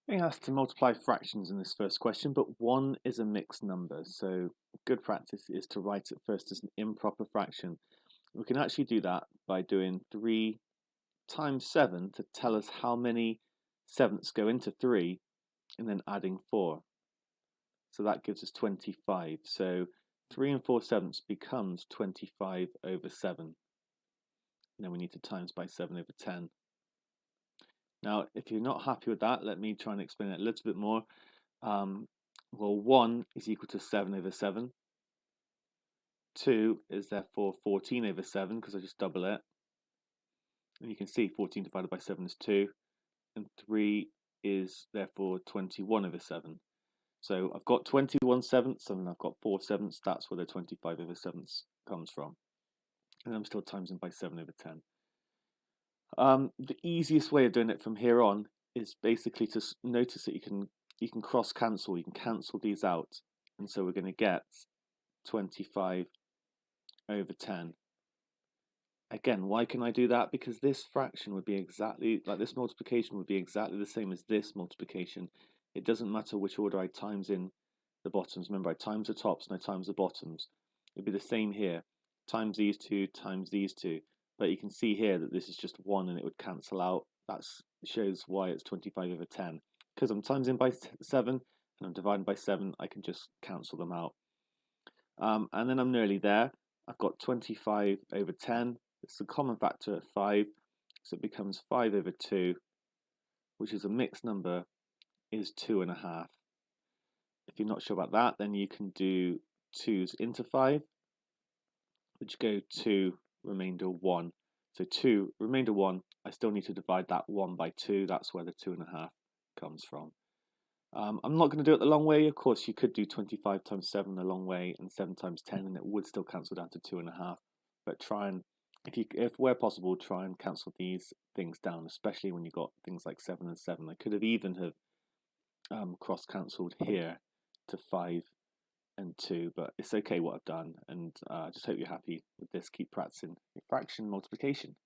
Being asked to multiply fractions in this first question, but 1 is a mixed number, so good practice is to write it first as an improper fraction. We can actually do that by doing 3 times 7 to tell us how many sevenths go into 3 and then adding 4. So that gives us 25. So 3 and 4 sevenths becomes 25 over 7. And then we need to times by 7 over 10. Now, if you're not happy with that, let me try and explain it a little bit more. Well, 1 is equal to 7 over 7. 2 is therefore 14 over 7 because I just double it. And you can see 14 divided by 7 is 2. And 3 is therefore 21 over 7. So I've got 21 sevenths and I've got 4 sevenths. That's where the 25 over sevenths comes from. And I'm still timesing by 7 over 10. The easiest way of doing it from here on is basically to notice that you can cross cancel. You can cancel these out. And so we're going to get 25 over 10. Again, why can I do that? Because this fraction would be exactly, like this multiplication would be exactly the same as this multiplication. It doesn't matter which order I times in the bottoms. Remember, I times the tops and I times the bottoms. It'd be the same here. Times these two, times these two. But you can see here that this is just 1 and it would cancel out. That shows why it's 25 over 10. Because I'm timesing by 7 and I'm dividing by 7, I can just cancel them out. And then I'm nearly there. I've got 25 over 10. It's the common factor at 5, so it becomes 5 over 2, which is a mixed number, is 2.5. If you're not sure about that, then you can do 2's into 5, which go 2, remainder 1. So 2, remainder 1, I still need to divide that 1 by 2. That's where the 2.5 comes from. I'm not going to do it the long way. Of course, you could do 25 times 7 the long way and 7 times 10, and it would still cancel down to 2.5. But try and, if where possible, try and cancel these things down, especially when you've got things like 7 and 7. I could have even have cross-cancelled here to 5 and 2, but it's okay what I've done, and I just hope you're happy with this. Keep practicing fraction multiplication.